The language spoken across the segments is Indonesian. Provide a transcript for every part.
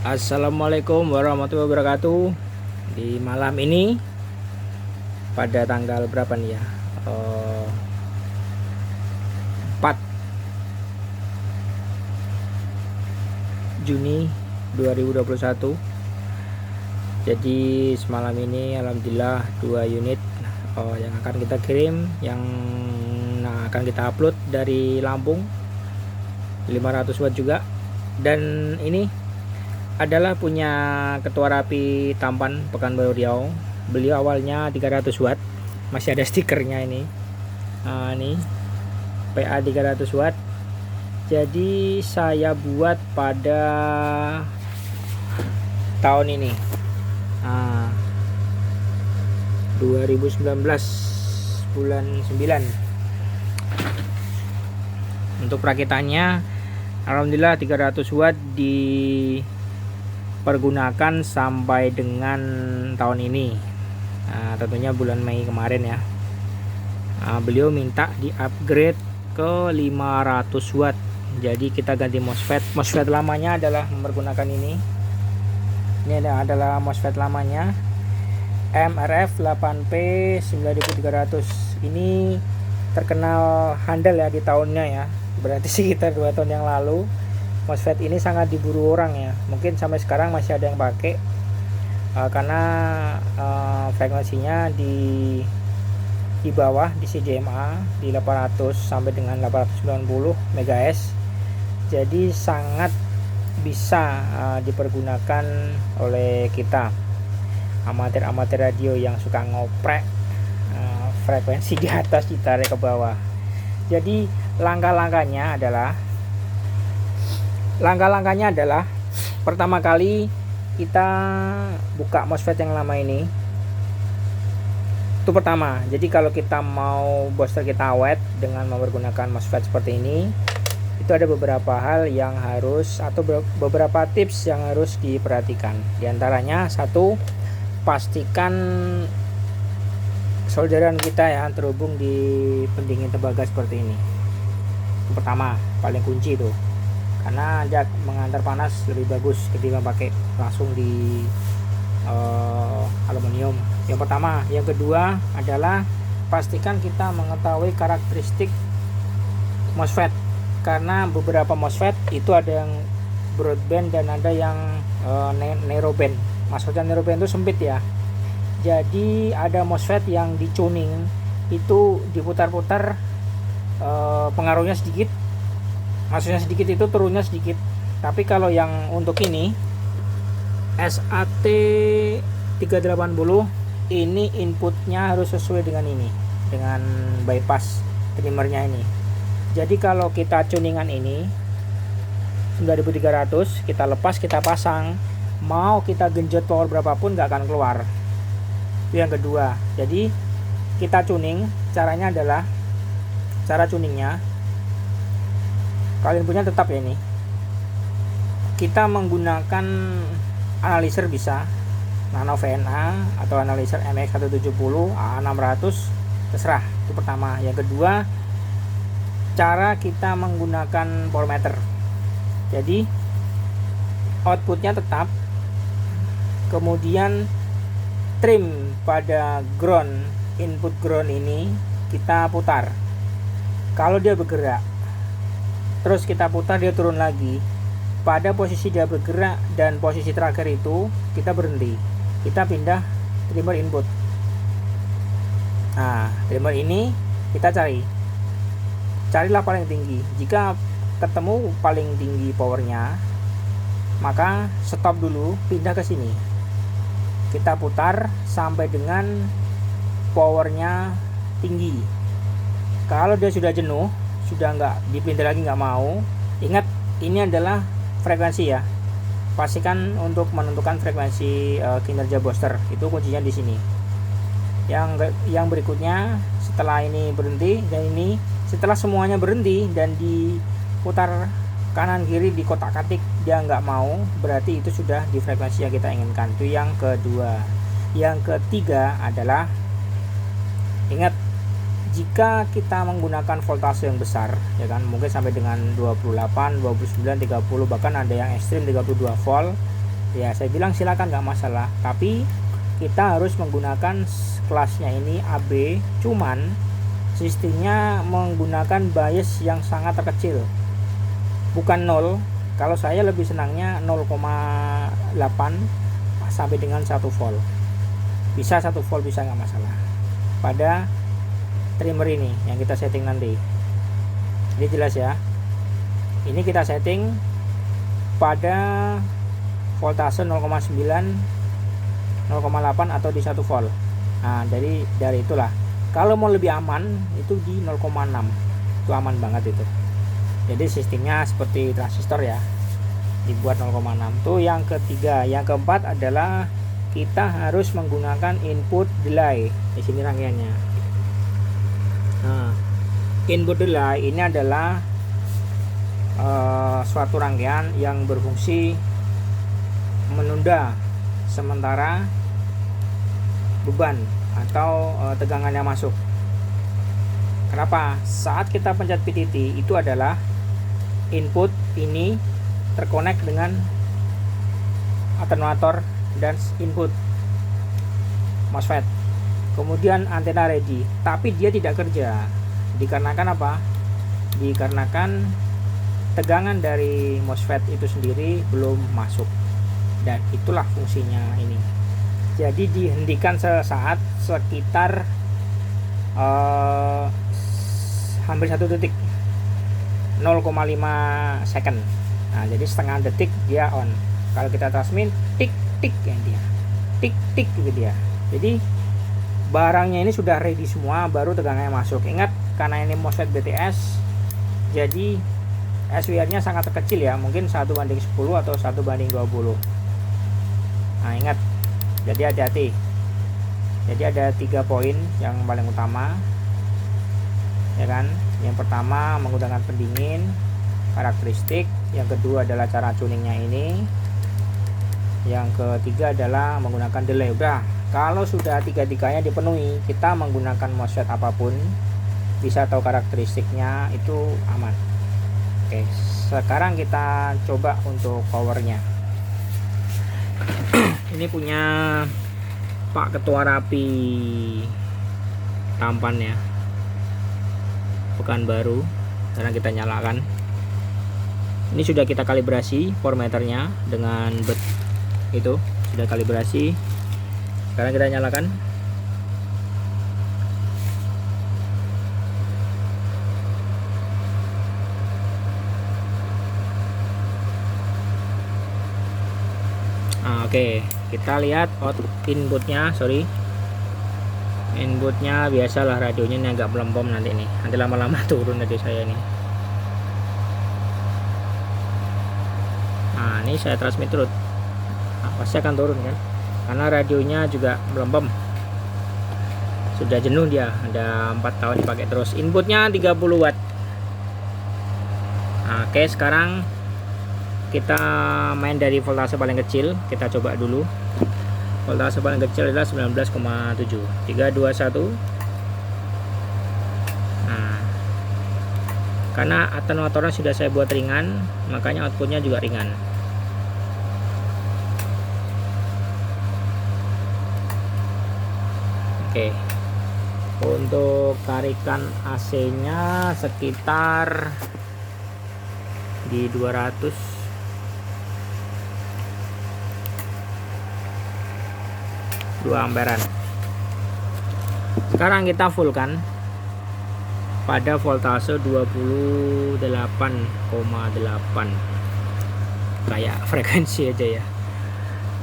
Assalamualaikum warahmatullahi wabarakatuh. Di malam ini pada tanggal berapa nih ya? 4 Juni 2021. Jadi semalam ini alhamdulillah 2 unit yang akan kita kirim, yang akan kita upload dari Lampung, 500 watt juga. Dan ini adalah punya Ketua Rapi Tampan Pekanbaru Riau. Beliau awalnya 300 watt, masih ada stikernya ini. Ini PA 300 watt. Jadi saya buat pada tahun ini, 2019 bulan 9. Untuk perakitannya alhamdulillah 300 watt dipergunakan sampai dengan tahun ini. Tentunya bulan Mei kemarin ya. Beliau minta di upgrade ke 500 watt. Jadi kita ganti MOSFET. MOSFET lamanya adalah mempergunakan ini. Ini adalah MOSFET lamanya, MRF 8P 9300. Ini terkenal handal ya di tahunnya ya. Berarti sekitar 2 tahun yang lalu MOSFET ini sangat diburu orang ya. Mungkin sampai sekarang masih ada yang pakai karena frekuensinya di bawah di CDMA di 800 sampai dengan 890 MHz. Jadi sangat bisa dipergunakan oleh kita amatir radio yang suka ngoprek frekuensi di atas ditarik ke bawah. Jadi langkah-langkahnya adalah pertama kali kita buka MOSFET yang lama ini. Itu pertama. Jadi kalau kita mau booster kita awet dengan menggunakan MOSFET seperti ini, itu ada beberapa hal yang harus, atau beberapa tips yang harus diperhatikan. Di antaranya, satu, pastikan solderan kita ya terhubung di pendingin tembaga seperti ini. Itu pertama, paling kunci tuh. Karena dia mengantar panas lebih bagus ketimbang pakai langsung di aluminium. Yang pertama. Yang kedua adalah pastikan kita mengetahui karakteristik MOSFET, karena beberapa MOSFET itu ada yang broadband dan ada yang narrowband. Maksudnya narrowband itu sempit ya. Jadi ada MOSFET yang dicuning itu diputar-putar, pengaruhnya sedikit, maksudnya sedikit itu turunnya sedikit. Tapi kalau yang untuk ini SAT 380 ini inputnya harus sesuai dengan ini, dengan bypass trimmernya ini. Jadi kalau kita tuningan ini 9300, kita lepas, kita pasang, mau kita genjot power berapapun gak akan keluar. Itu yang kedua. Jadi kita tuning, caranya adalah, cara tuningnya kalian punya tetap ya ini, kita menggunakan analizer bisa Nano VNA atau analizer MX170 A600, terserah. Itu pertama. Yang kedua, cara kita menggunakan voltmeter. Jadi outputnya tetap, kemudian trim pada ground, input ground ini kita putar. Kalau dia bergerak terus kita putar, dia turun lagi. Pada posisi dia bergerak dan posisi terakhir itu kita berhenti, kita pindah trimmer input. Nah, trimmer ini kita carilah paling tinggi. Jika ketemu paling tinggi powernya, maka stop dulu, pindah ke sini, kita putar sampai dengan powernya tinggi. Kalau dia sudah jenuh, sudah nggak dipindah lagi, nggak mau, ingat ini adalah frekuensi ya. Pastikan untuk menentukan frekuensi kinerja booster itu kuncinya di sini. Yang berikutnya, setelah ini berhenti dan ini, setelah semuanya berhenti dan diputar kanan kiri di kotak-katik dia nggak mau, berarti itu sudah di frekuensi yang kita inginkan. Itu yang kedua. Yang ketiga adalah, ingat, jika kita menggunakan voltase yang besar ya kan, mungkin sampai dengan 28, 29, 30, bahkan ada yang ekstrim 32 volt, ya saya bilang silakan, nggak masalah, tapi kita harus menggunakan kelasnya ini AB, cuman sistemnya menggunakan bias yang sangat terkecil, bukan 0. Kalau saya lebih senangnya 0,8 sampai dengan 1 volt, bisa 1 volt, bisa, nggak masalah pada trimmer ini yang kita setting nanti. Ini jelas ya, ini kita setting pada voltase 0,9, 0,8 atau di 1 volt. Nah, dari itulah, kalau mau lebih aman itu di 0,6, itu aman banget itu. Jadi sistemnya seperti transistor ya, dibuat 0,6. Tuh yang ketiga. Yang keempat adalah kita harus menggunakan input delay. Di sini rangkaiannya. Nah, input delay ini adalah suatu rangkaian yang berfungsi menunda sementara beban atau tegangan yang masuk. Kenapa? Saat kita pencet PTT itu adalah input ini terkonek dengan alternator dan input MOSFET. Kemudian antena ready, tapi dia tidak kerja. Dikarenakan apa? Dikarenakan tegangan dari MOSFET itu sendiri belum masuk. Dan itulah fungsinya ini. Jadi dihentikan sesaat sekitar hampir 1 detik, 0,5 second. Nah, jadi setengah detik dia on. Kalau kita transmit tik tik ya dia, tik tik gitu dia. Jadi barangnya ini sudah ready semua, baru tegangannya masuk. Ingat, karena ini MOSFET BTS, jadi SWR nya sangat kecil ya, mungkin 1:10 atau 1:20. Nah, ingat, jadi hati-hati. Jadi ada 3 poin yang paling utama, ya kan. Yang pertama menggunakan pendingin, karakteristik. Yang kedua adalah cara tuningnya ini. Yang ketiga adalah menggunakan delay. Udah, kalau sudah tiga-tiganya dipenuhi, kita menggunakan MOSFET apapun, bisa tahu karakteristiknya, itu aman. Oke, sekarang kita coba untuk powernya. Ini punya Pak Ketua Rapi tampannya, Pekanbaru. Sekarang kita nyalakan. Ini sudah kita kalibrasi powermeternya dengan itu sudah kalibrasi. Sekarang kita nyalakan. Oke, kita lihat inputnya. Inputnya biasalah, radionya ini agak melempem nanti nih. Nanti lama-lama turun radio saya nih. Nah, ini saya transmit terus. Nah, pasti akan turun kan? Karena radionya juga melempem. Sudah jenuh dia, ada 4 tahun dipakai terus. Inputnya 30 watt. Nah, oke, sekarang kita main dari voltase paling kecil. Kita coba dulu. Voltase paling kecil adalah 19,7. 3, 2, 1. Nah, karena atenuatornya sudah saya buat ringan, makanya outputnya juga ringan. Oke, untuk tarikan AC nya sekitar di 200 2 amperan. Sekarang kita fullkan pada voltase 28,8 kayak frekuensi aja ya.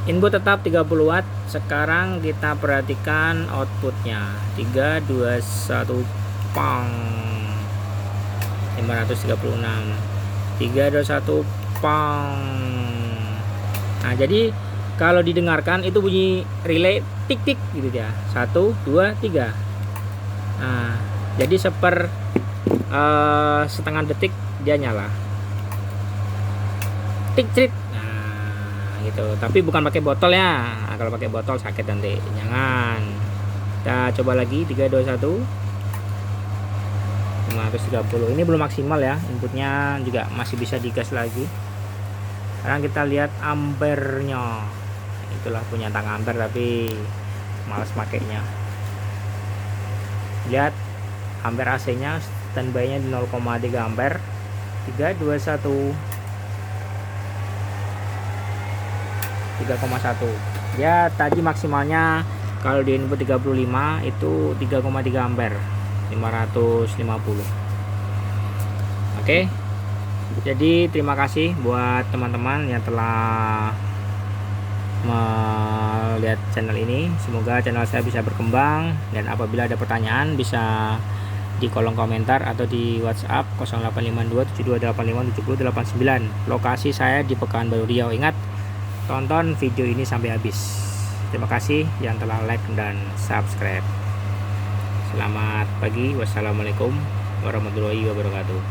Input tetap 30 watt. Sekarang kita perhatikan outputnya. 3, 2, 1 pang 536. 3, 2, 1 pang. Nah, jadi kalau didengarkan itu bunyi relay tik tik gitu ya. 1, 2, 3. Nah, jadi setengah detik dia nyala. Tik tik. Nah, gitu. Tapi bukan pakai botol ya. Nah, kalau pakai botol sakit nanti. Jangan. Kita coba lagi. 3, 2, 1. 530. Ini belum maksimal ya. Inputnya juga masih bisa digas lagi. Sekarang kita lihat ampernya. Itulah punya tang ampere tapi males makainya. Lihat ampere AC nya standby nya di 0,3 ampere. 3, 2, 1, 3,1 ya. Tadi maksimalnya kalau di input 35 itu 3,3 ampere 550. Oke, jadi terima kasih buat teman-teman yang telah melihat channel ini. Semoga channel saya bisa berkembang, dan apabila ada pertanyaan bisa di kolom komentar atau di WhatsApp 085272857089. Lokasi saya di Pekanbaru Riau. Ingat, tonton video ini sampai habis. Terima kasih yang telah like dan subscribe. Selamat pagi. Wassalamualaikum warahmatullahi wabarakatuh.